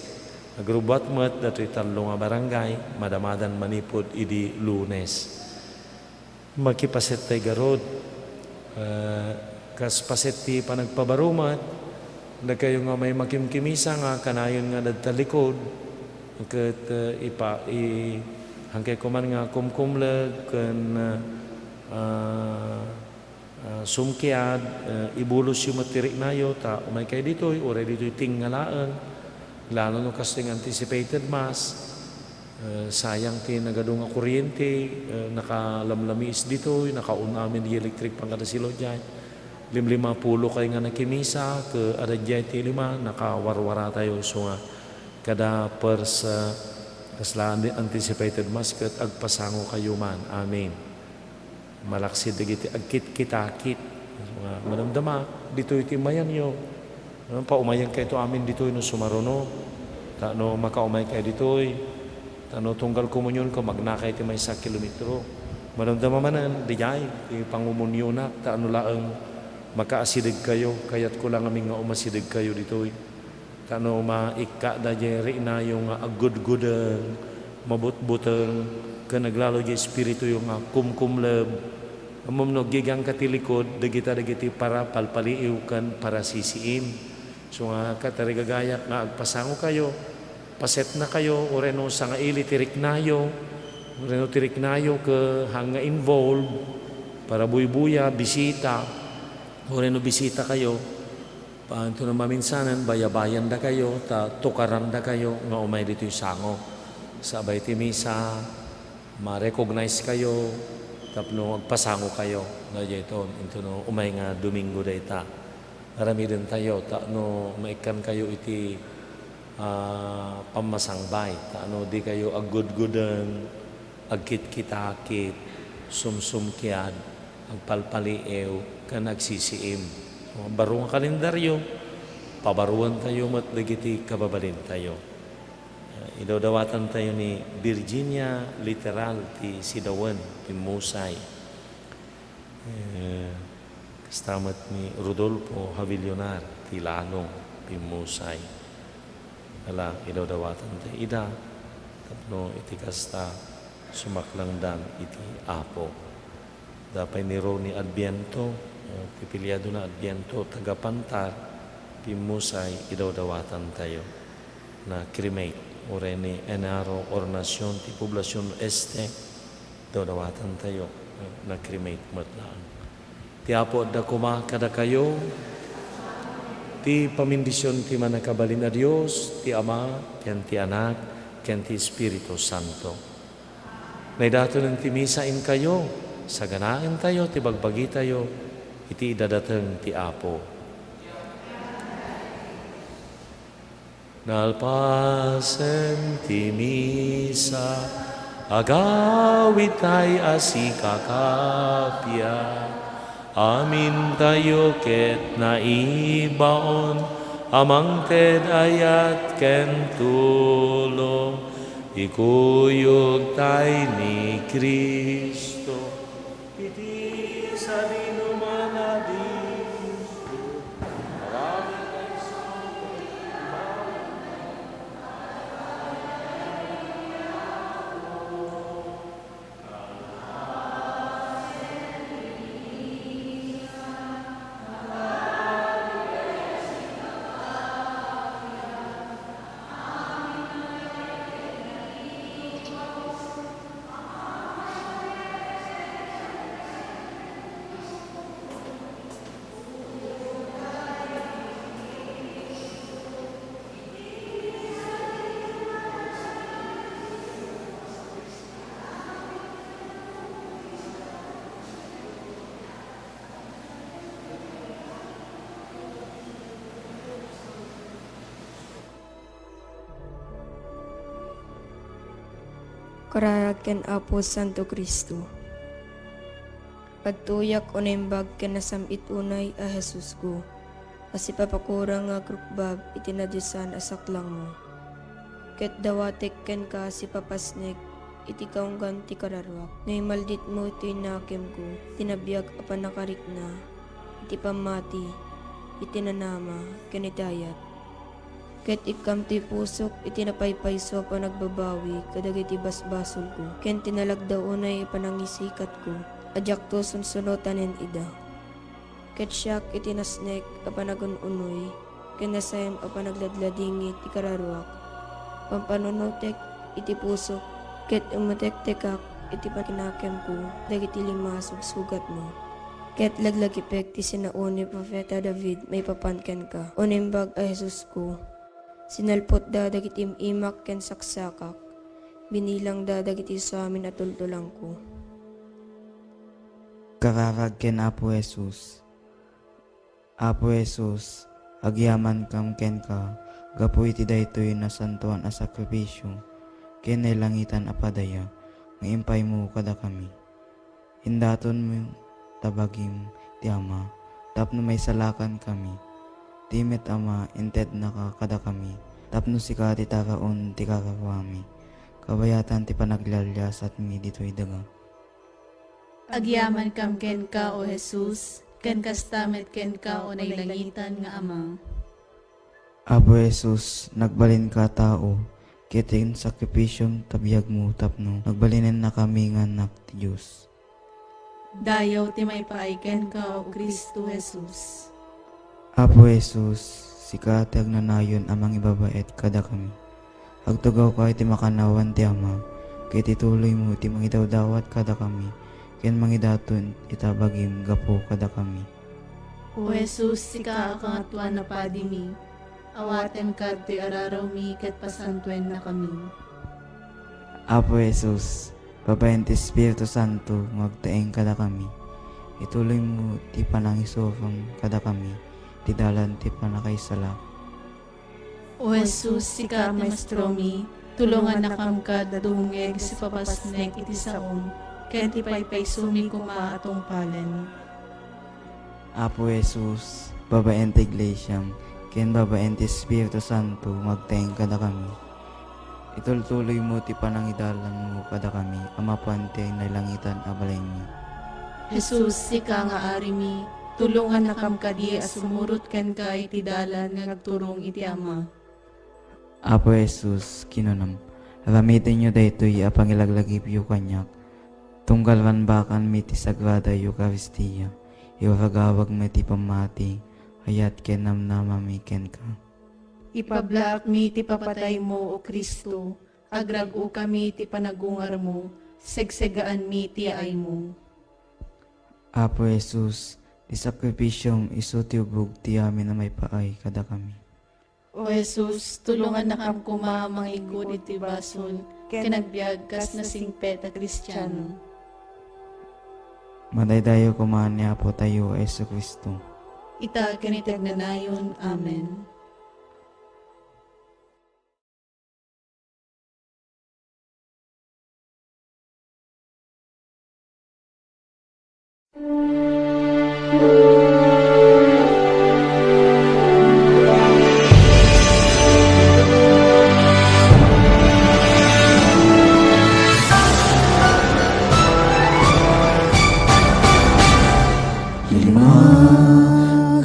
A: Agrubat mat datoy tallo nga barangay, madamadan manipod idi Lunes. Magkipaset tayo garod, kas paset ti panagpabarumat da kayo nga may makimkimisa nga kanayon nga dadtalikod ket hangkay ko man nga kumkumleg ken sumkiad ibulos yung matirik nayo ta umay kay ditoy oray ditoy tingalaen lalo no kasting anticipated mass sayang ti nagadong nga kuryente nakalamlamis ditoy nakaun amin di electric pang kada silo dyan 50 kay nga nakimisa ke adadjay ti 5 nakawarwara tayo so nga kada pers kaslaan anticipated mass ket agpasango kayo man amen malaksid dagiti agkit-kitakit so nga manamdama ditoy ti mayan yo pa umayan kay to amin ditoy no sumaruno ta no makaumay kay ditoy ta no tunggal komunyon ko magnakay ti may 1 kilometro manamdama manan dijay ti pangumunyo na ta ano laeng makaasidig kayo, kayat ko lang aming nga umasidig kayo ditoy. Kano maikka da jeri na yung agud-gudeng, mabut-buteng, ka naglalo di espiritu yung kumkumleb. Amom no gigang katilikod, dagita-dagiti para palpaliiw kan para sisiin. So nga katarigagayak nga agpasango kayo, paset na kayo, o reno sa nga ili tirik nayo, reno tirik nayo ka hanga involved, para buy-buya, bisita, o reno bisita kayo, paanto na maminsanan, bayabayan da kayo, tukaran da kayo, nga umay dito yung sango. Sabay ti misa, ma-recognize kayo, tapno magpasango kayo. Na dito, ito no, umay nga Domingo da ita. Marami din tayo, no, maikan kayo iti pamasangbay. No, di kayo agud-gudan, agkit-kitakit, sumsumkiad, agpalpaliew, ka nagsisiim. Barong kalendaryo, pabaruan tayo matligiti kababalin tayo. Idawdawatan tayo ni Virginia literal ti Sidawan, ti Musay. Kastamat ni Rodolfo Havillonar, ti Lalong, ti Musay. Ala, idawdawatan tayo ida, tapno iti kasta sumaklangdan iti Apo. Dapay ni Ronnie Adviento, pipilyado na Adviento, tagapantar, pimusay, idawdawatan tayo na cremate Oreni enaro ornasyon ti poblasyon este dawatan tayo na-cremate matlaan. Ti apo da kuma kada kayo ti pamindisyon ti manakabalin na Diyos, ti Ama, ken ti Anak, ken ti Espiritu Santo. Naidato ng ti misain kayo, sa ganain tayo, ti bagbagi tayo, iti idadateng ti Apo. Nalpasen ti misa, agawit tay asikakapya, amin tayo ket naibaon, amang ted ayat ken tulong, ikuyog tay ni Kristo, iti sa dinuman na Disto, marami kay santo,
E: Kararag ken Apo Santo Kristo. Pagtuyak o naimbag ken nasamit unay a Jesus ko. Kasi papakurang nga krukbab itinadyusan asaklang mo. Ket dawatek ken ka si papasnek iti kaunggan ti kararwak. Ngay maldit mo iti nakem ko, tinabiyag apan nakarik na, iti pamati, iti nanama, ken itayat. Ket ikam ti pusok iti napaypayso pa nagbabawi kadag iti basbasol ko. Ken tinalagdaw unay panangisikat ko. Adyak to sunsunotanen ida. Ket siyak iti nasnek apanagununoy. Ken nasayam apanagladladingi ti kararwak. Pampanunutek iti pusok. Ket umutek-tekak iti pakinakem ko. Dagiti lima sugat mo. Ket laglagipek ti sinauni Propeta David may papanken ka. Unimbag a Jesus ko. Sinalpot da dagiti imak ken saksakak, binilang da dagiti sa amin at tultulang ko.
F: Kararag ken Apo Jesus. Apo Jesus, agyaman kam ken ka, gapu iti daytoy na santuan a sakripisyo, ken langitan a padaya, nga impay mo kada kami. Hindaton mo tabagim ti Ama, tapno may salakan kami. Timet Ama, inted na kada kami, tapno si ka ti taraon ti kakawami, kabayatan ti panaglalyas at mi dito'y daga.
G: Agyaman kam ken ka o Jesus, ken kastamet ken ka o nailangitan nga Ama.
F: Abo Jesus, nagbalin ka tao, kiting sakripisyong tabiyag mo tapno, nagbalinin na kami nga anak ti Diyos.
G: Dayaw ti may paaiken ka o Kristo Jesus.
F: Apo Jesus, sika ti agnanayon amang ibabait kada kami. Agtugaw ka iti makanawan ti Ama, kay tituloy mo ti mangidawdawat kada kami, ken mangidaton itabagim gapo kada kami.
G: O Jesus, sika akangatuan na padi mi, awaten ka ti araraw mi ket pasantuen na kami.
F: Apo Jesus, babayan ti Espiritu Santo, magtaeng kada kami. Ituloy mo ti panangisofang kada kami, ti dalan ti panakaisala.
G: O Jesus, sika maestro mi, tulungan na kam ka dadungeg si papasnek iti saom, ken ti paypaysumi kuma atong palen.
F: Apo Jesus, babayan ti Iglesyam, ken babayan ti Espiritu Santo, magtaeng kada kami. Itultuloy mo ti panangidalan mo kada kami, amapan ti nailangitan abalay mi.
G: Jesus, sika nga ari mi, tulungan na kam kadi as sumurot ken ka iti dalan nga nagturong iti Ama.
F: Apo Jesus, kinunam, ramitin nyo daytoy apangilaglagip yu kanyak, tunggalwan bakan mi ti Sagrada Eucharistia, iwaragawag mi ti pamati, hayat ken namnama mi ken ka.
G: Ipablak mi ti papatay mo, O Kristo, agrago kami ti panagungar mo, segsegaan mi ti ay mo.
F: Apo Jesus, di sakripisyong iso ti ubog ti amin na may paay kada kami.
G: O Jesus, tulungan na kam kuma mangigod iti basol, kinagbiag kas na singpet a Kristiyano.
F: Madaydayo kumaan ni Apo tayo, Yesu Kristo.
G: Ita kinitag na nayon. Amen.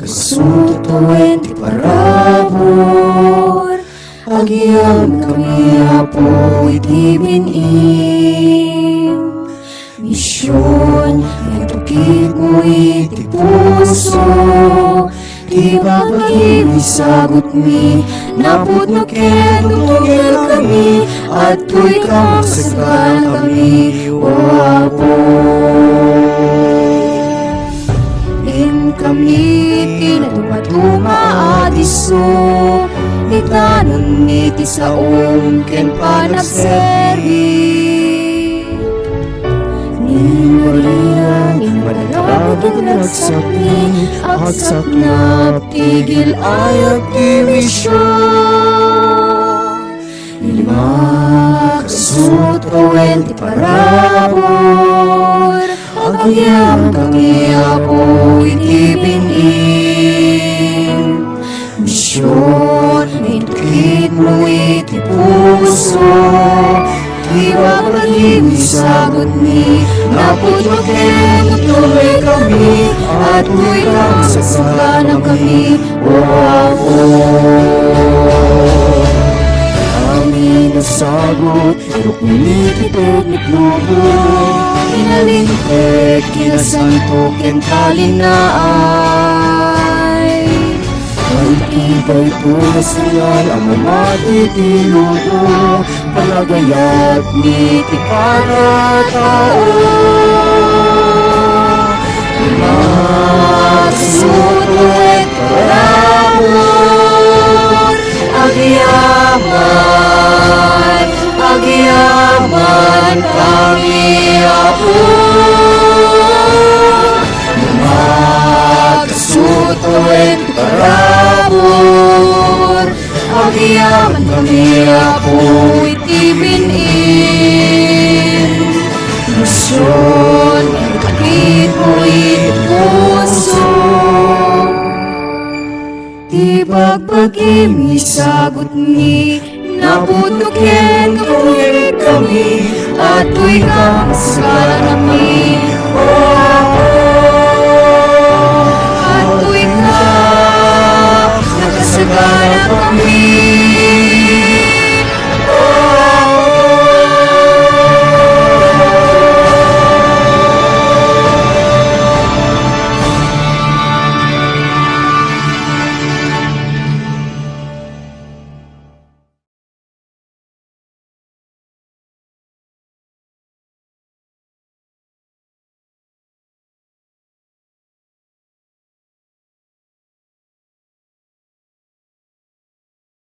H: Kasunod tuwin ti parabor, agyam kami Apo iti binim. Misyon, natukit mo iti puso, di babagi misagot mi, napod no ken tutugil kami, at tuy ka masagan kami, O Apo. Kami kinatumatuma adiso, itanon iti saong ken panagserbi. Ninurian, inmadagag nagsak ni, agsak na tigil ayag ti misyon. Lima kasut kawen ti parabor, agyam kami Apo iti binim. Misyon, nitukit mo iti puso, di babagi misagot ni, napod makem tuloy kami, at tuy kang sasaganan kami, O Apo. Amin nasagot, rukunitit mitlubo, inalintik, kinasanto, kentalinay. Ang iba'y pumasayan, ang mamatitilubo, palagayat ni ti panatao. Masutuit parabor, agyaman kami Apo. Magkasutuin parabor, agyaman kami Apo iti binim. Misyon, kapit mo iti puso, di bagbagi misagot ni, naputukin kami, at tuy ka masagan kami, O Apo. At tuy ka nakasagana kami,